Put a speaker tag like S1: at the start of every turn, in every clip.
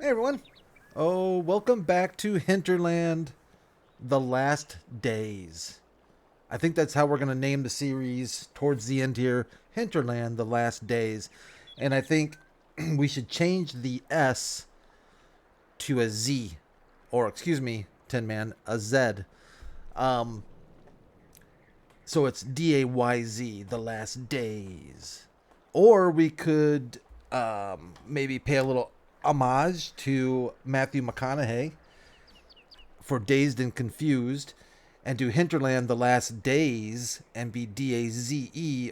S1: Hey everyone. Oh, welcome back to Hinterland, The Last Days. I think that's how we're going to name the series towards the end here. Hinterland, The Last Days. And I think we should change the S to a Z. Or, excuse me, Tin Man, a Z. Um, so it's Dayz, The Last Days. Or we could maybe pay a little homage to Matthew McConaughey for Dazed and Confused and do Hinterland The Last Days and be Daze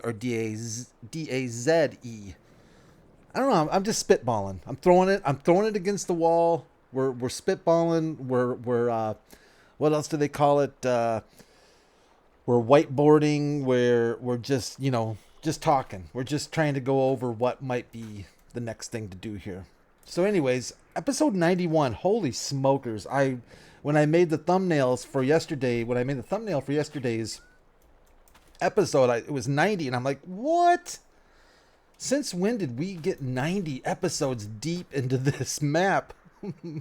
S1: or Daze. I don't know. I'm just spitballing. I'm throwing it against the wall. We're spitballing. We're what else do they call it? We're whiteboarding. We're just just talking. We're just trying to go over what might be the next thing to do here. So, anyways, episode 91. Holy smokers! When I made the thumbnails for yesterday, when I made the thumbnail for yesterday's episode, it was 90, and I'm like, what? Since when did we get 90 episodes deep into this map?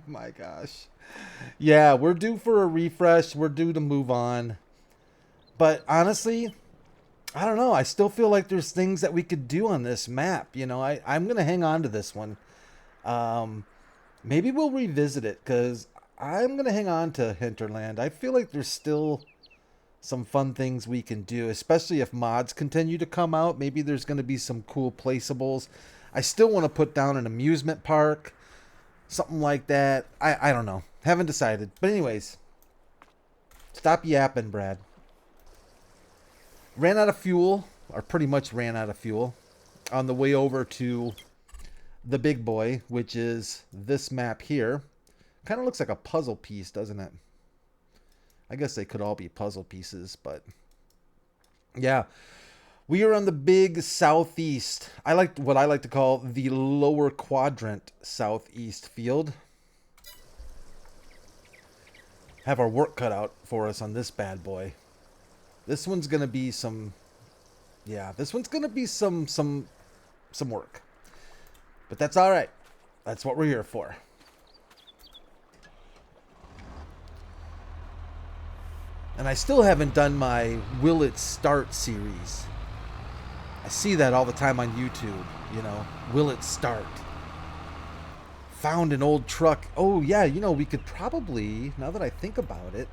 S1: My gosh. Yeah, we're due for a refresh. We're due to move on. But honestly, I don't know. I still feel like there's things that we could do on this map. I'm going to hang on to this one. Maybe we'll revisit it because I'm going to hang on to Hinterland. I feel like there's still some fun things we can do, especially if mods continue to come out. Maybe there's going to be some cool placeables. I still want to put down an amusement park, something like that. I don't know. Haven't decided. But anyways, stop yapping, Brad. Ran out of fuel, or pretty much ran out of fuel, on the way over to the big boy, which is this map here. Kind of looks like a puzzle piece, doesn't it? I guess they could all be puzzle pieces, but yeah. We are on the big southeast. I like what I like to call the lower quadrant southeast field. Have our work cut out for us on this bad boy. This one's gonna be some, yeah. This one's gonna be some work, but that's all right. That's what we're here for. And I still haven't done my Will It Start series. I see that all the time on YouTube. Will it start? Found an old truck. Oh yeah, we could probably, now that I think about it.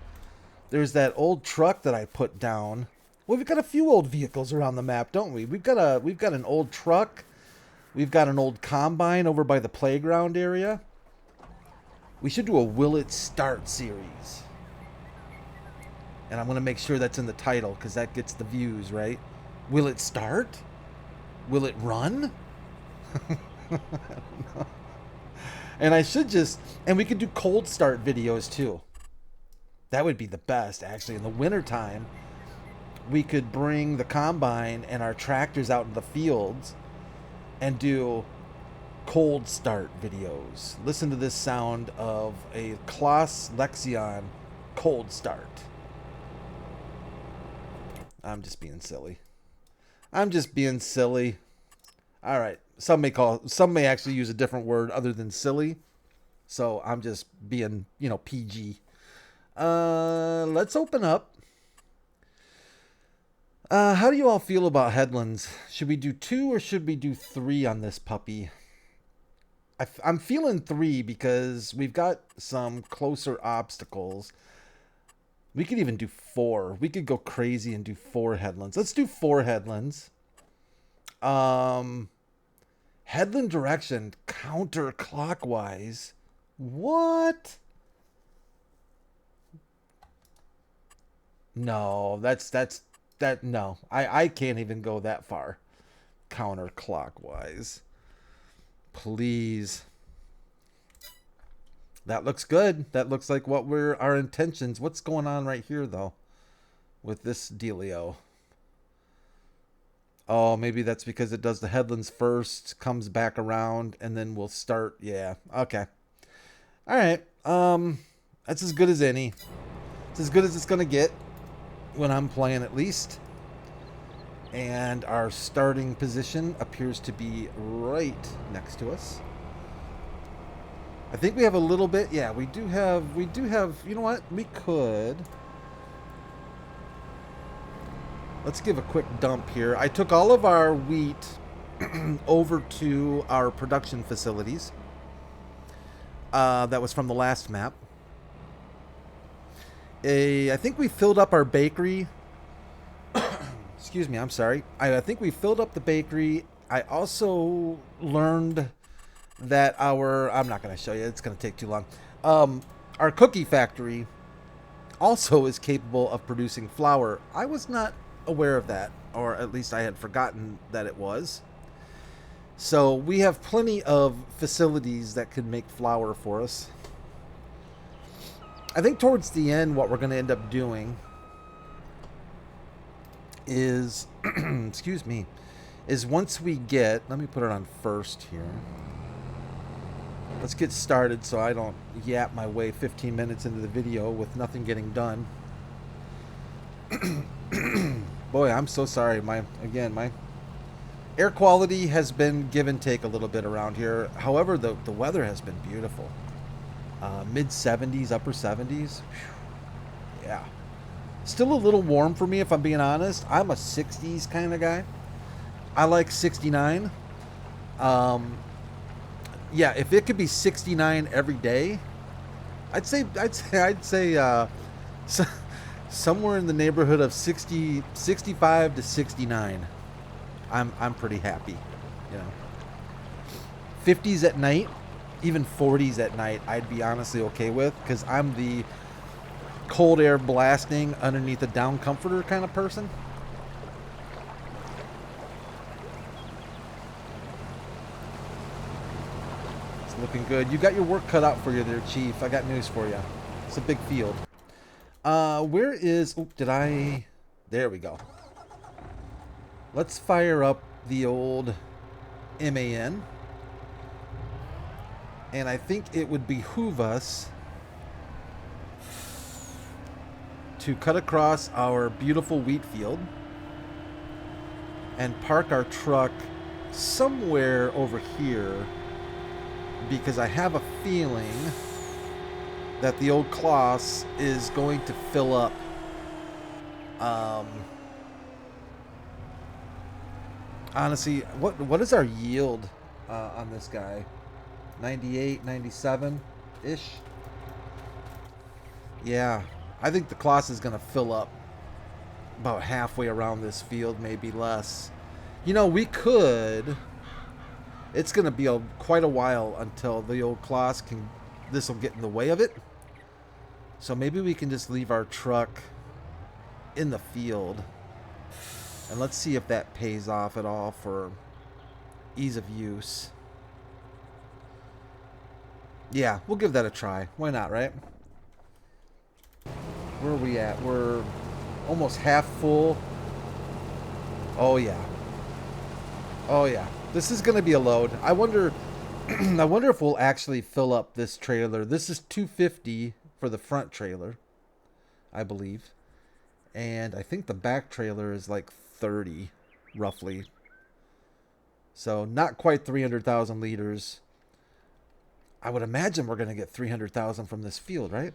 S1: There's that old truck that I put down. Well, we've got a few old vehicles around the map, don't we? We've got an old truck. We've got an old combine over by the playground area. We should do a Will It Start series. And I'm going to make sure that's in the title because that gets the views, right? Will it start? Will it run? And I should and we could do cold start videos too. That would be the best, actually. In the wintertime, we could bring the combine and our tractors out in the fields and do cold start videos. Listen to this sound of a Claas Lexion cold start. I'm just being silly. All right. Some may actually use a different word other than silly. So I'm just being, PG. Let's open up. How do you all feel about headlands? Should we do 2 or should we do 3 on this puppy? I'm feeling 3 because we've got some closer obstacles. We could even do 4. We could go crazy and do 4 headlands. Let's do 4 headlands. Headland direction counterclockwise. What? No, no. I can't even go that far. Counterclockwise. Please. That looks good. That looks like what our intentions. What's going on right here though with this dealio? Oh, maybe that's because it does the headlands first, comes back around, and then we'll start. Yeah. Okay. All right. That's as good as any. It's as good as it's gonna get when I'm playing, at least. And our starting position appears to be right next to us. I think we have a little bit. Yeah, we do have, you know what? We could. Let's give a quick dump here. I took all of our wheat over to our production facilities. That was from the last map. I think we filled up our bakery. Excuse me, I'm sorry. I think we filled up the bakery. I also learned that I'm not going to show you. It's going to take too long. Our cookie factory also is capable of producing flour. I was not aware of that, or at least I had forgotten that it was. So we have plenty of facilities that can make flour for us. I think towards the end, what we're going to end up doing is, excuse me, is once we get, let me put it on first here. Let's get started so I don't yap my way 15 minutes into the video with nothing getting done. Boy, I'm so sorry. My air quality has been give and take a little bit around here. However, the weather has been beautiful. Mid 70s, upper 70s. Whew. Yeah. Still a little warm for me, if I'm being honest. I'm a 60s kind of guy. I like 69. Yeah, if it could be 69 every day, I'd say somewhere in the neighborhood of 65 to 69. I'm pretty happy, you know. 50s at night, even 40s at night, I'd be honestly okay with, because I'm the cold air blasting underneath a down comforter kind of person. It's looking good. You got your work cut out for you there, Chief. I got news for you. It's a big field. Where is... Oh, did I... There we go. Let's fire up the old MAN. And I think it would behoove us to cut across our beautiful wheat field and park our truck somewhere over here, because I have a feeling that the old Kloss is going to fill up. Honestly, what is our yield on this guy? 98, 97-ish? Yeah, I think the Kloss is going to fill up about halfway around this field, maybe less. You know, we could... It's going to be quite a while until the old Kloss can... This will get in the way of it. So maybe we can just leave our truck in the field. And let's see if that pays off at all for ease of use. Yeah, we'll give that a try. Why not, right? Where are we at? We're almost half full. Oh, yeah. Oh, yeah. This is going to be a load. I wonder I wonder if we'll actually fill up this trailer. This is 250 for the front trailer, I believe. And I think the back trailer is like 30, roughly. So not quite 300,000 liters. I would imagine we're going to get 300,000 from this field, right?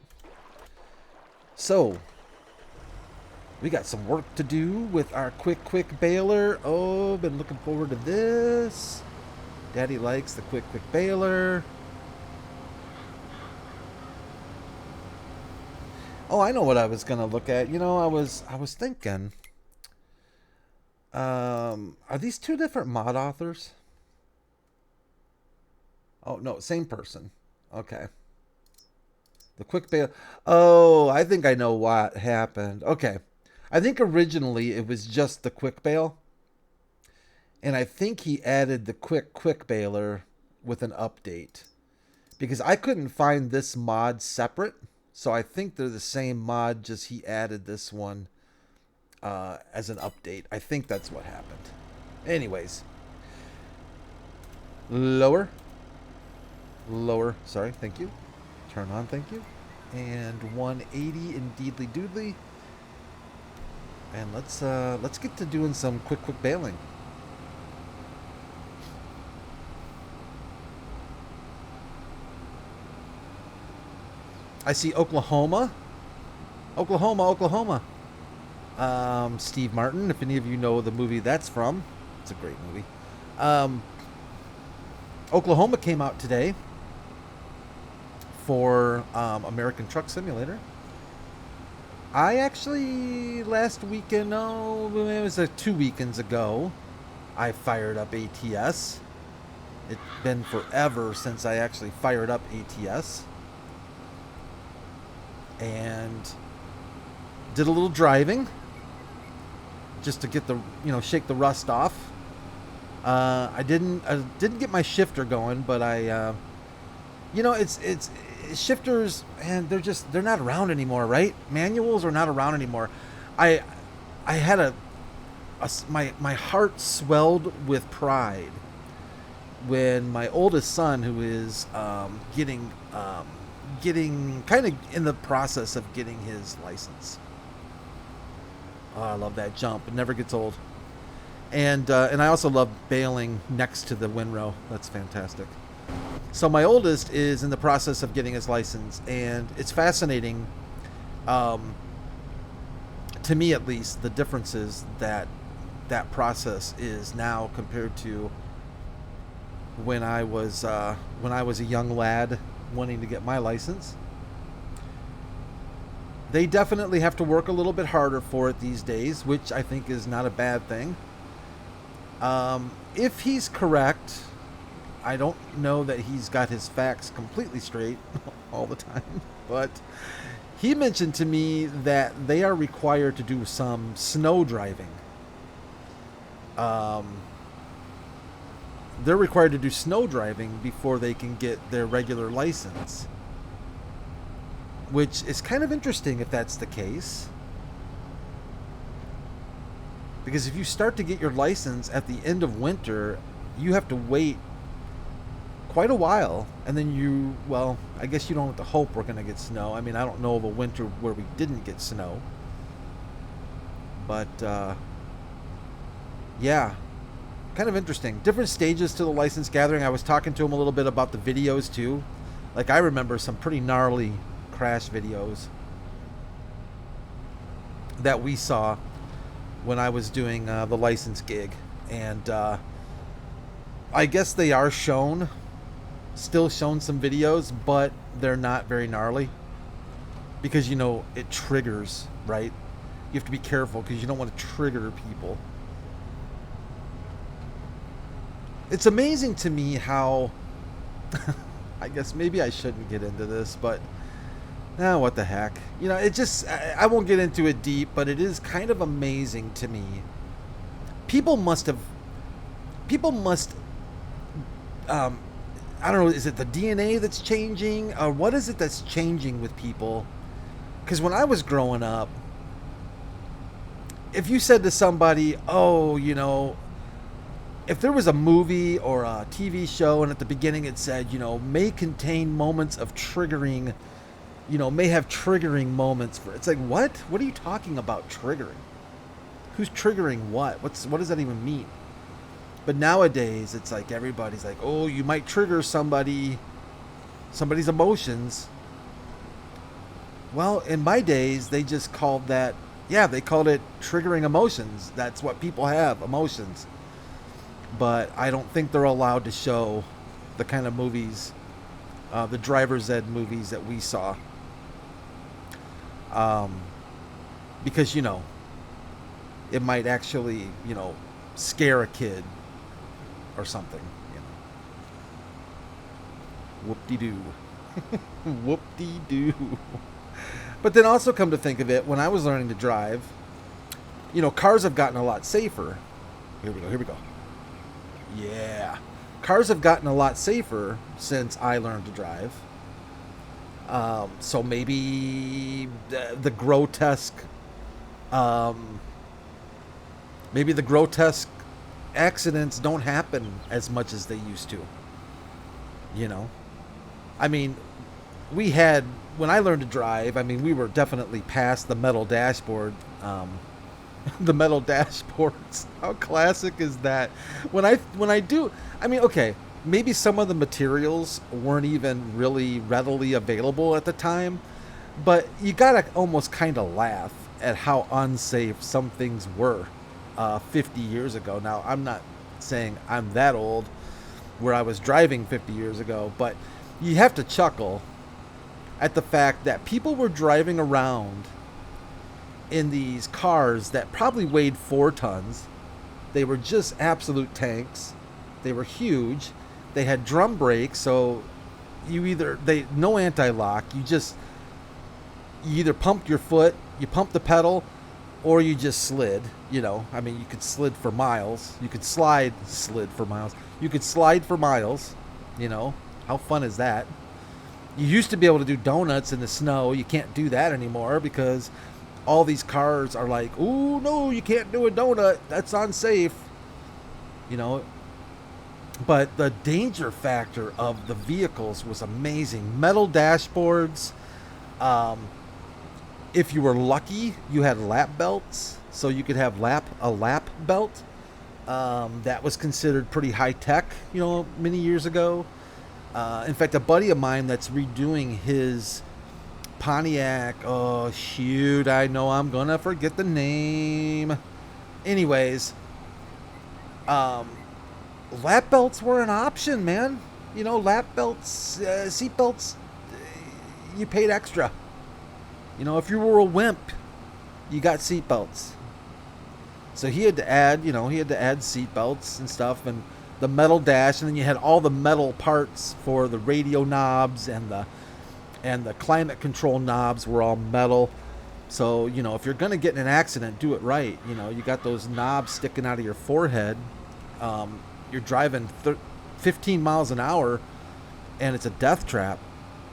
S1: So, we got some work to do with our quick baler. Oh, been looking forward to this. Daddy likes the quick baler. Oh, I know what I was going to look at. You know, I was thinking, are these two different mod authors? Oh, no, same person. Okay. The quick baler. Oh, I think I know what happened. Okay. I think originally it was just the quick bale. And I think he added the quick baler with an update. Because I couldn't find this mod separate. So I think they're the same mod, just he added this one as an update. I think that's what happened. Anyways. Lower. Sorry, thank you. Turn on, thank you. And 180 in Deedly Doodly. And let's get to doing some quick baling. I see Oklahoma. Oklahoma. Steve Martin, if any of you know the movie that's from. It's a great movie. Oklahoma came out today for American Truck Simulator. I actually, last weekend, it was 2 weekends ago, I fired up ATS. It's been forever since I actually fired up ATS. And did a little driving just to get the, shake the rust off. I didn't get my shifter going, but I, it's shifters, and they're not around anymore, right? Manuals are not around anymore. I had my heart swelled with pride when my oldest son, who is getting kind of in the process of getting his license. Oh, I love that jump. It never gets old. And I also love bailing next to the windrow. That's fantastic. So my oldest is in the process of getting his license, and it's fascinating, to me at least, the differences that process is now compared to when I was a young lad wanting to get my license. They definitely have to work a little bit harder for it these days, which I think is not a bad thing. If he's correct, I don't know that he's got his facts completely straight all the time, but he mentioned to me that they are required to do some snow driving. They're required to do snow driving before they can get their regular license, which is kind of interesting if that's the case. Because if you start to get your license at the end of winter, you have to wait quite a while, and then I guess you don't have to hope we're going to get snow. I mean, I don't know of a winter where we didn't get snow. But, yeah, kind of interesting. Different stages to the license gathering. I was talking to him a little bit about the videos, too. Like, I remember some pretty gnarly crash videos that we saw when I was doing the license gig. And I guess they are still shown some videos, but they're not very gnarly because, it triggers, right? You have to be careful because you don't want to trigger people. It's amazing to me how I guess maybe I shouldn't get into this, but what the heck? I won't get into it deep, but it is kind of amazing to me. People must, I don't know, is it the DNA that's changing? Or what is it that's changing with people? Because when I was growing up, if you said to somebody, if there was a movie or a TV show and at the beginning it said, may contain moments of triggering, may have triggering moments it's like, what? What are you talking about triggering? Who's triggering what? What does that even mean? But nowadays it's like everybody's like, oh, you might trigger somebody's emotions. Well, in my days, they just called that, they called it triggering emotions. That's what people have, emotions. But I don't think they're allowed to show the kind of movies, the driver's ed movies that we saw. Because, it might actually, scare a kid or something, Whoop-de-doo. Whoop-de-doo. But then also come to think of it, when I was learning to drive, cars have gotten a lot safer. Here we go. Yeah. Cars have gotten a lot safer since I learned to drive. So maybe the grotesque accidents don't happen as much as they used to. I mean, when I learned to drive, we were definitely past the metal dashboard. The metal dashboards. How classic is that? Okay, maybe some of the materials weren't even really readily available at the time, but you gotta almost kind of laugh at how unsafe some things were 50 years ago. Now, I'm not saying I'm that old where I was driving 50 years ago, but you have to chuckle at the fact that people were driving around in these cars that probably weighed 4 tons. They were just absolute tanks. They were huge. They had drum brakes, so no anti-lock. You either pumped your foot, you pumped the pedal, or you just slid. You know, I mean, you could slid for miles. You could slide for miles. You could slide for miles. You know, how fun is that? You used to be able to do donuts in the snow. You can't do that anymore because all these cars are like, "Ooh, no, you can't do a donut. That's unsafe." You know, but the danger factor of the vehicles was amazing. Metal dashboards. If you were lucky, you had lap belts, so you could have a lap belt. That was considered pretty high tech, you know, many years ago. In fact, a buddy of mine that's redoing his Pontiac. Oh shoot! I know I'm gonna forget the name. Anyways, lap belts were an option, man. You know, lap belts, seat belts. You paid extra. You know, if you were a wimp, you got seat belts. So he had to add seat belts and stuff, and the metal dash, and then you had all the metal parts for the radio knobs and the climate control knobs were all metal. So, you know, if you're going to get in an accident, do it right. You know, you got those knobs sticking out of your forehead. You're driving 15 miles an hour, and it's a death trap,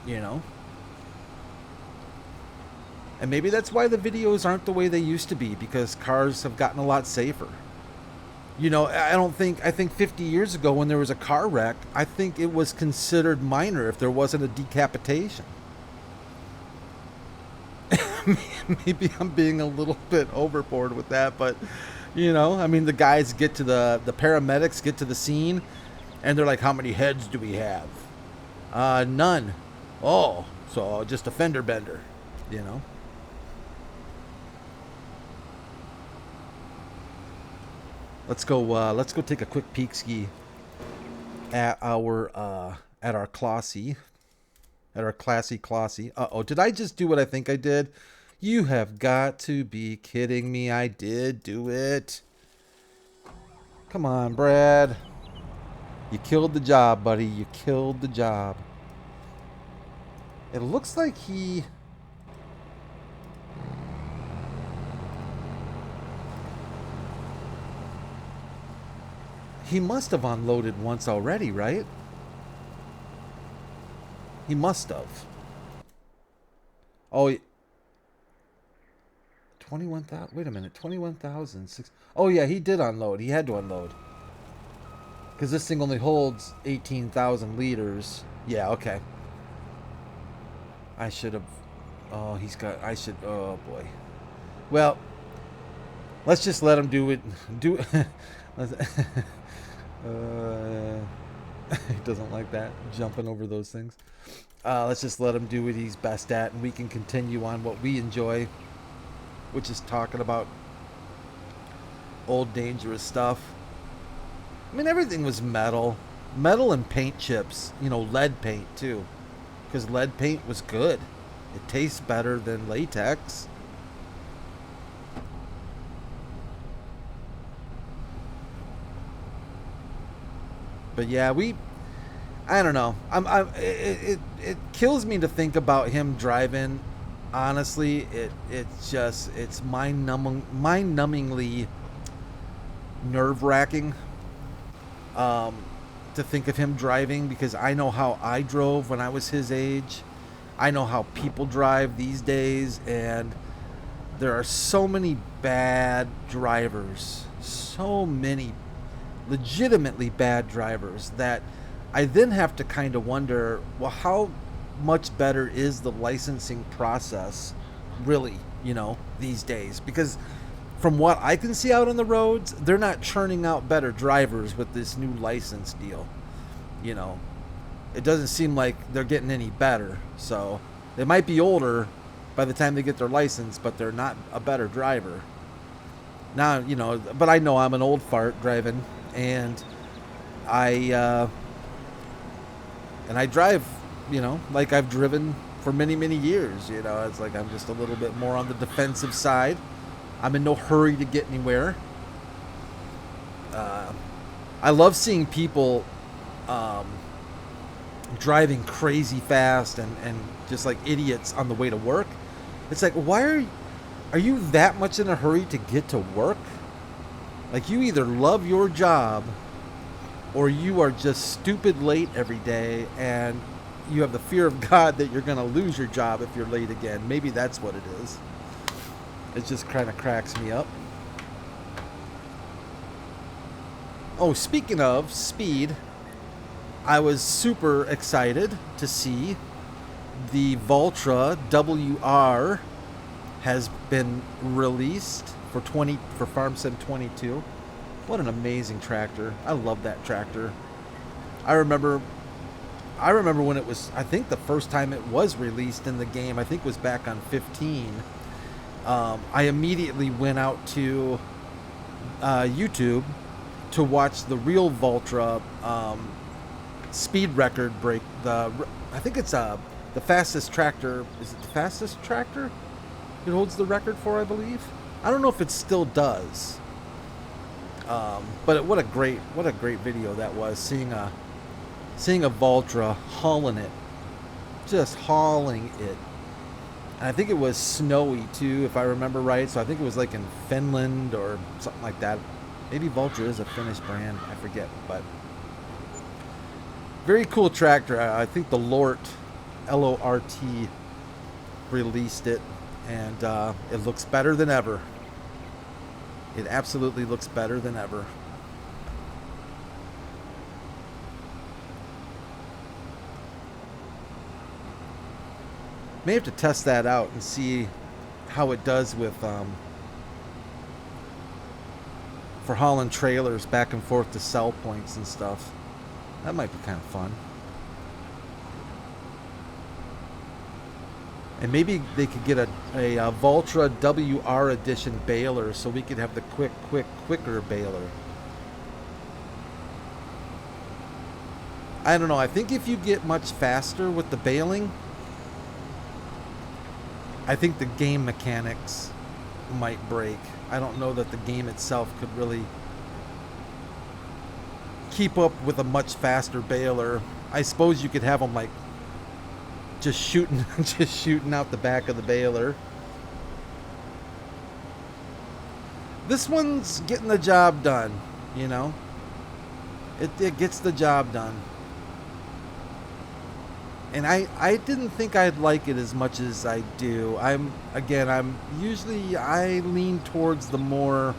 S1: you know. And maybe that's why the videos aren't the way they used to be, because cars have gotten a lot safer. You know, I think 50 years ago when there was a car wreck, I think it was considered minor if there wasn't a decapitation. Maybe I'm being a little bit overboard with that, but, you know, I mean, the guys get to the paramedics get to the scene, and they're like, "How many heads do we have?" None. Oh, so just a fender bender, you know. Let's go take a quick peek ski at our classy. Uh-oh, did I just do what I think I did? You have got to be kidding me. I did do it. Come on, Brad. You killed the job, buddy. You killed the job. It looks like he must have unloaded once already, right? He must have. Oh, 21,000. Wait a minute, 21,006. Oh yeah, he did unload. He had to unload because this thing only holds 18,000 liters. Yeah, okay. I should have. Oh, he's got. I should. Oh boy. Well, let's just let him do it. He doesn't like that, jumping over those things. Let's just let him do what he's best at, and we can continue on what we enjoy, which is talking about old dangerous stuff. I mean, everything was metal and paint chips, you know, lead paint too, because lead paint was good. It tastes better than latex. But yeah, I don't know. It kills me to think about him driving. Honestly, it's mind-numbingly nerve-wracking to think of him driving, because I know how I drove when I was his age. I know how people drive these days, and there are so many bad drivers, so many legitimately bad drivers, that I then have to kind of wonder, well, how much better is the licensing process really, you know, these days? Because from what I can see out on the roads, they're not churning out better drivers with this new license deal. you know, it doesn't seem like they're getting any better. So they might be older by the time they get their license, but they're not a better driver. Now, you know, but I know I'm an old fart driving, and I drive, you know, like I've driven for many, many years. You know, it's like I'm just a little bit more on the defensive side. I'm in no hurry to get anywhere. I love seeing people driving crazy fast and just like idiots on the way to work. It's like, why are you that much in a hurry to get to work? Like, you either love your job or you are just stupid late every day, and you have the fear of God that you're going to lose your job if you're late again. Maybe that's what it is. It just kind of cracks me up. Oh, speaking of speed, I was super excited to see the Valtra WR has been released for Farm Sim 22. What an amazing tractor. I love that tractor. I remember when it was, I think the first time it was released in the game, I think was back on 15. I immediately went out to YouTube to watch the real Valtra speed record break. I think it's the fastest tractor. Is it the fastest tractor it holds the record for, I believe? I don't know if it still does. But what a great video that was, seeing a Valtra hauling it, just hauling it. And I think it was snowy too, if I remember right. So I think it was like in Finland or something like that. Maybe Valtra is a Finnish brand, I forget. But very cool tractor. I think the Lort, L-O-R-T, released it, and it looks better than ever. It absolutely looks better than ever. May have to test that out and see how it does with for hauling trailers back and forth to sell points and stuff. That might be kind of fun. And maybe they could get a Valtra WR edition baler, so we could have the quicker baler. I don't know. I think if you get much faster with the baling, I think the game mechanics might break. I don't know that the game itself could really keep up with a much faster baler. I suppose you could have them like just shooting out the back of the baler. This one's getting the job done, you know. It gets the job done. And I didn't think I'd like it as much as I do. I lean towards the more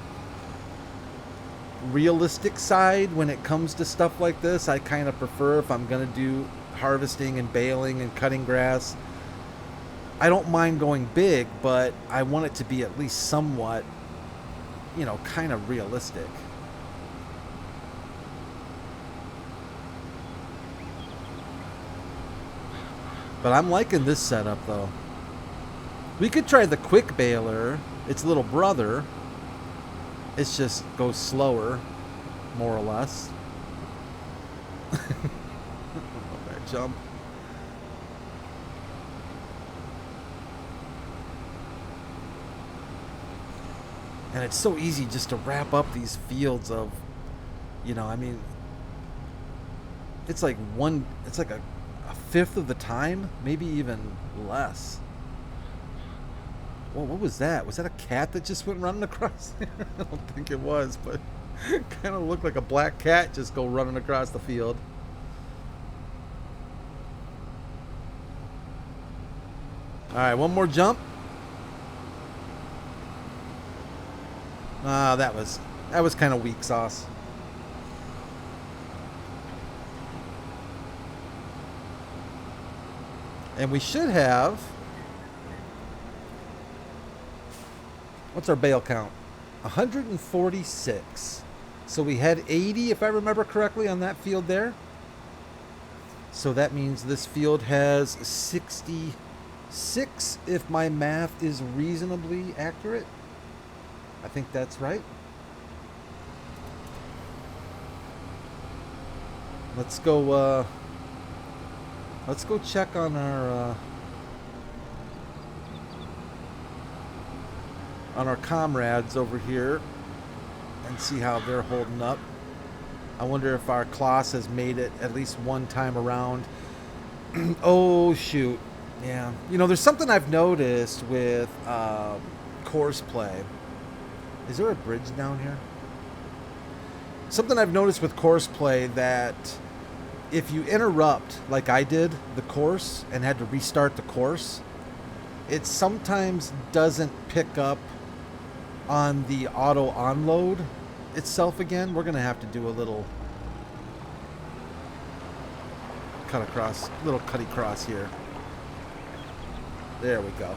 S1: realistic side when it comes to stuff like this. I kind of prefer, if I'm going to do harvesting and baling and cutting grass, I don't mind going big, but I want it to be at least somewhat, you know, kind of realistic. But I'm liking this setup, though. We could try the quick baler. Its little brother. It just goes slower, more or less. That jump. And it's so easy just to wrap up these fields of, you know, I mean, it's like a fifth of the time, maybe even less. Well, what was that? Was that a cat that just went running across there? I don't think it was, but it kind of looked like a black cat just go running across the field. All right, one more jump. That was kind of weak sauce. And we should have, what's our bale count? 146. So we had 80, if I remember correctly, on that field there. So that means this field has 66, if my math is reasonably accurate. I think that's right. Let's go check on our comrades over here and see how they're holding up. I wonder if our class has made it at least one time around. Oh, shoot. Yeah. You know, there's something I've noticed with Courseplay. Is there a bridge down here? Something I've noticed with Courseplay, that if you interrupt, like I did, the course and had to restart the course, it sometimes doesn't pick up on the auto onload itself again. We're gonna have to do a little cut across, little cutty cross here. There we go.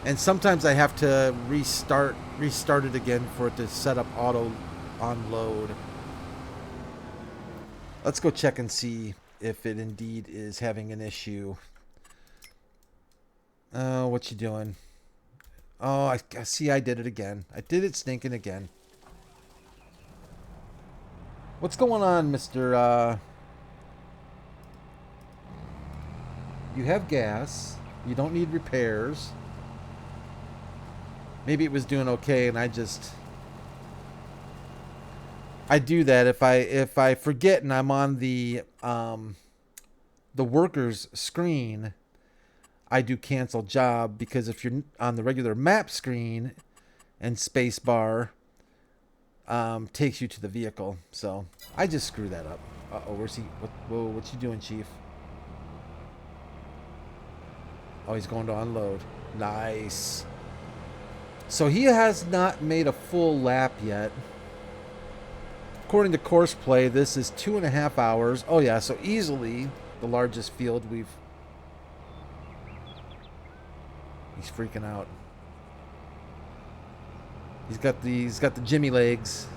S1: And sometimes I have to restart it again for it to set up auto onload. Let's go check and see if it indeed is having an issue. Oh, what you doing? Oh, I see, I did it again. I did it stinking again. What's going on, Mr. You have gas. You don't need repairs. Maybe it was doing okay and I do that if I forget and I'm on the worker's screen. I do cancel job, because if you're on the regular map screen and spacebar takes you to the vehicle. So I just screw that up. Uh-oh, where's he? Whoa, what you doing, Chief? Oh, he's going to unload. Nice. So he has not made a full lap yet. According to Courseplay, this is 2.5 hours. Oh yeah, so easily the largest field we've... He's freaking out. He's got the Jimmy legs.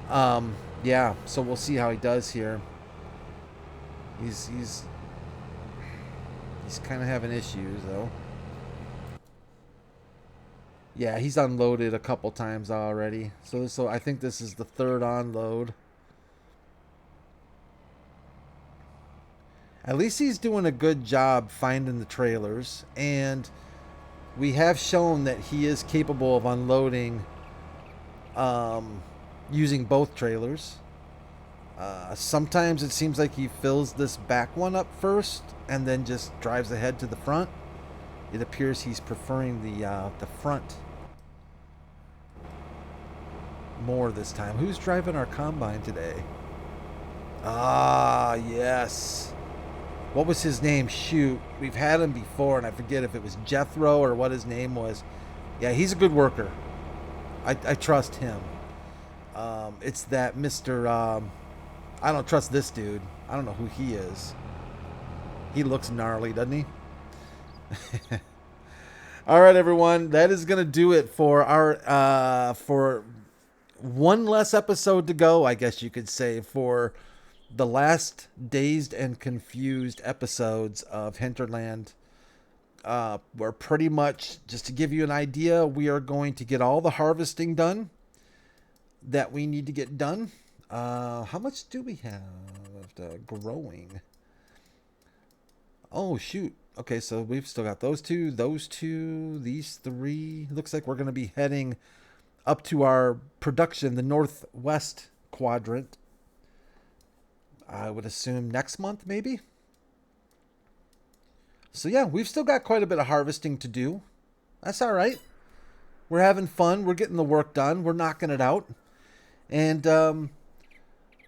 S1: Yeah, so we'll see how he does here. He's kind of having issues though. Yeah, he's unloaded a couple times already. So I think this is the third unload. At least he's doing a good job finding the trailers, and we have shown that he is capable of unloading using both trailers. Sometimes it seems like he fills this back one up first and then just drives ahead to the front. It appears he's preferring the front more this time. Who's driving our combine today? Ah, yes. What was his name? Shoot, we've had him before, and I forget if it was Jethro or what his name was. Yeah, he's a good worker. I trust him. It's that Mr. I don't trust this dude. I don't know who he is. He looks gnarly, doesn't he? All right, everyone. That is going to do it for our for one less episode to go, I guess you could say, for the last Dazed and Confused episodes of Hinterland. We're pretty much, just to give you an idea, we are going to get all the harvesting done that we need to get done. How much do we have growing? Oh, shoot. Okay, so we've still got those two, these three. Looks like we're going to be heading up to our production, the northwest quadrant. I would assume next month, maybe. So yeah, we've still got quite a bit of harvesting to do. That's all right. We're having fun. We're getting the work done. We're knocking it out. And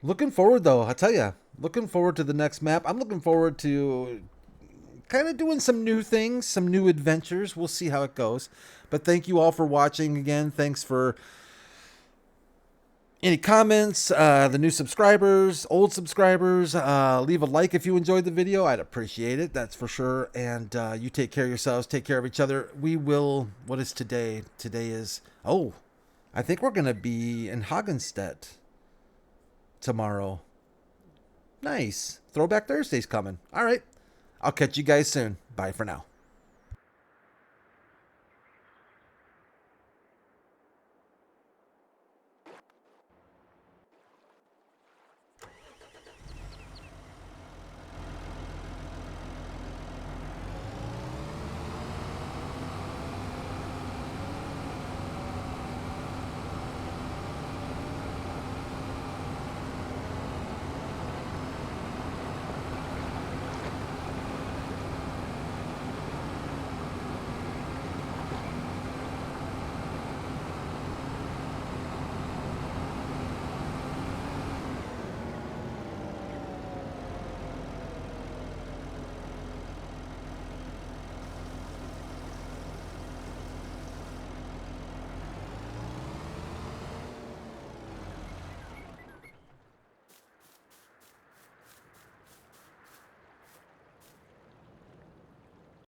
S1: looking forward, though, I'll tell you, looking forward to the next map. I'm looking forward to kind of doing some new things, some new adventures. We'll see how it goes. But thank you all for watching again. Thanks for any comments, the new subscribers, old subscribers. Leave a like if you enjoyed the video. I'd appreciate it, that's for sure. And you take care of yourselves, take care of each other. We will, what is today? Today is, oh, I think we're going to be in Hagenstedt tomorrow. Nice. Throwback Thursday's coming. All right. I'll catch you guys soon. Bye for now.